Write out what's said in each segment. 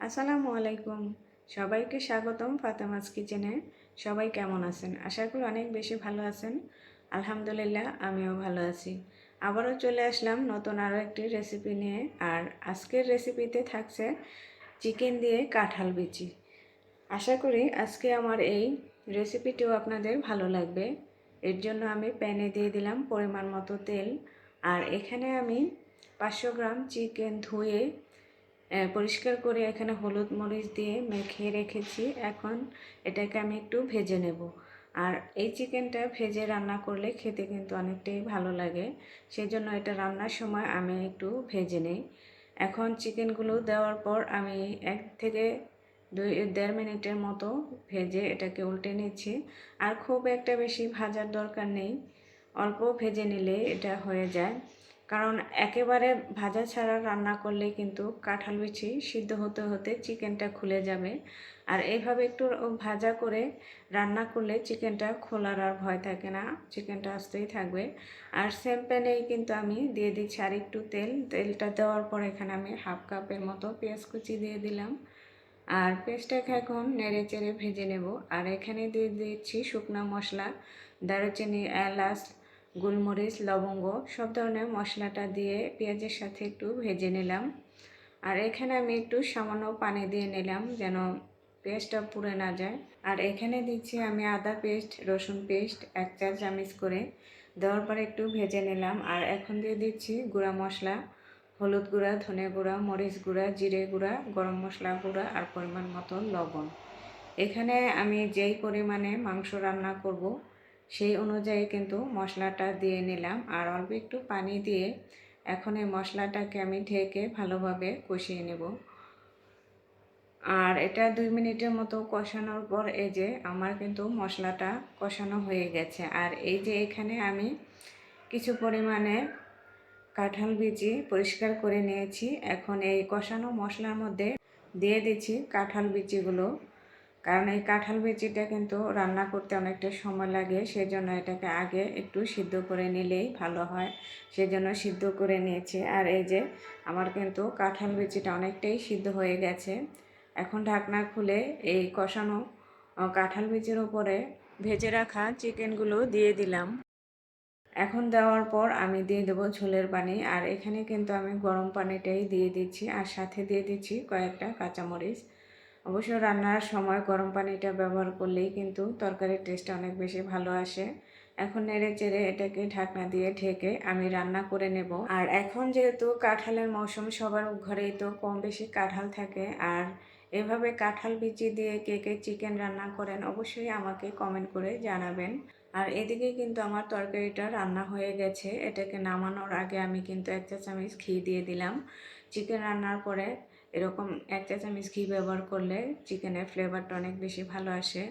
আসসালামু আলাইকুম। সবাইকে স্বাগতম ফাতেমাস কিচেনে। সবাই কেমন আছেন? আশা করি অনেক বেশি ভালো আছেন। আলহামদুলিল্লাহ আমিও ভালো আছি। আবারও চলে আসলাম নতুন আরও একটি রেসিপি নিয়ে। আর আজকের রেসিপিতে থাকছে চিকেন দিয়ে কাঁঠাল বিচি। আশা করি আজকে আমার এই রেসিপিটিও আপনাদের ভালো লাগবে। এর জন্য আমি প্যানে দিয়ে দিলাম পরিমাণ মতো তেল। আর এখানে আমি 500 গ্রাম চিকেন ধুয়ে পরিষ্কার করে এখানে হলুদ মরিচ দিয়ে মেখে রেখেছি। এখন এটাকে আমি একটু ভেজে নেব। আর এই চিকেনটা ভেজে রান্না করলে খেতে কিন্তু অনেকটাই ভালো লাগে, সেজন্য এটা রান্নার সময় আমি একটু ভেজে নেই। এখন চিকেনগুলো দেওয়ার পর আমি 1 থেকে 2-1.5 মিনিটের মতো ভেজে এটাকে উল্টে নিচ্ছি। আর খুব একটা বেশি ভাজার দরকার নেই, অল্প ভেজে নিলে এটা হয়ে যায়। কারণ একেবারে ভাজা ছাড়া রান্না করলে কিন্তু কাঁঠাল বিচি সিদ্ধ হতে হতে চিকেনটা খুলে যাবে। আর এইভাবে একটু ভাজা করে রান্না করলে চিকেনটা খোলার আর ভয় থাকে না, চিকেনটা আস্তেই থাকবে। আর সেম প্যানেই কিন্তু আমি দিয়ে দিচ্ছি আর একটু তেলটা দেওয়ার পর এখানে আমি 1/2 কাপের মতো পেঁয়াজ কুচি দিয়ে দিলাম। আর পেঁয়াজটাকে এখন নেড়ে চেড়ে ভেজে নেব। আর এখানে দিয়ে দিচ্ছি শুকনো মশলা, দারুচিনি, এলাচ, গোলমরিচ, লবঙ্গ, সব ধরনের মশলাটা দিয়ে পেঁয়াজের সাথে একটু ভেজে নিলাম। আর এখানে আমি একটু সামান্য পানি দিয়ে নিলাম যেন পেস্টটা পুড়ে না যায়। আর এখানে দিচ্ছি আমি আদা পেস্ট, রসুন পেস্ট 1 চা চামচ করে দেওয়ার পরে একটু ভেজে নিলাম। আর এখন দিয়ে দিচ্ছি গুঁড়া মশলা, হলুদ গুঁড়া, ধনে গুঁড়া, মরিচ গুঁড়া, জিরে গুঁড়া, গরম মশলা গুঁড়া আর পরিমাণ মতো লবণ। এখানে আমি যেই পরিমাণে মাংস রান্না করব সেই অনুযায়ী কিন্তু মশলাটা দিয়ে নিলাম। আর অল্প একটু পানি দিয়ে এখন এই মশলাটাকে আমি ঢেকে ভালোভাবে কষিয়ে নেব। আর এটা 2 মিনিটের মতো কষানোর পর এই যে আমার কিন্তু মশলাটা কষানো হয়ে গেছে। আর এই যে এখানে আমি কিছু পরিমাণে কাঁঠাল বিচি পরিষ্কার করে নিয়েছি। এখন এই কষানো মশলার মধ্যে দিয়ে দিচ্ছি কাঁঠাল বিচিগুলো। কারণ এই কাঁঠাল বিচিটা কিন্তু রান্না করতে অনেকটা সময় লাগে, সেজন্য এটাকে আগে একটু সিদ্ধ করে নিলেই ভালো হয়, সেজন্য সিদ্ধ করে নিয়েছি। আর এই যে আমার কিন্তু কাঁঠাল বিচিটা অনেকটাই সিদ্ধ হয়ে গেছে। এখন ঢাকনা খুলে এই কষানো কাঁঠাল বিচির উপরে ভেজে রাখা চিকেনগুলো দিয়ে দিলাম। এখন দেওয়ার পর আমি দিয়ে দেবো ঝোলের পানি। আর এখানে কিন্তু আমি গরম পানিটাই দিয়ে দিচ্ছি আর সাথে দিয়ে দিচ্ছি কয়েকটা কাঁচামরিচ। অবশ্য রান্নার সময় গরম পানিটা ব্যবহার করলেই কিন্তু তরকারির টেস্টটা অনেক বেশি ভালো আসে। এখন নেড়ে চেড়ে এটাকে ঢাকনা দিয়ে ঢেকে আমি রান্না করে নেব। আর এখন যেহেতু কাঁঠালের মৌসুম, সবার ঘরেই তো কম বেশি কাঁঠাল থাকে। আর এভাবে কাঁঠাল বিচি দিয়ে কে কে চিকেন রান্না করেন অবশ্যই আমাকে কমেন্ট করে জানাবেন। আর এদিকে কিন্তু আমার তরকারিটা রান্না হয়ে গেছে। এটাকে নামানোর আগে আমি কিন্তু 1 চা চামচ ঘি দিয়ে দিলাম। চিকেন রান্নার পরে এরকম 1 চা চামচ ঘি ব্যবহার করলে চিকেনের ফ্লেভারটা অনেক বেশি ভালো আসে।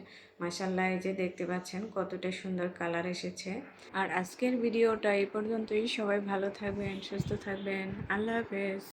মাশাআল্লাহ, এই যে দেখতে পাচ্ছেন কতটা সুন্দর কালার এসেছে। আর আজকের ভিডিওটা এই পর্যন্তই। সবাই ভালো থাকবেন, সুস্থ থাকবেন। আল্লাহ হাফেজ।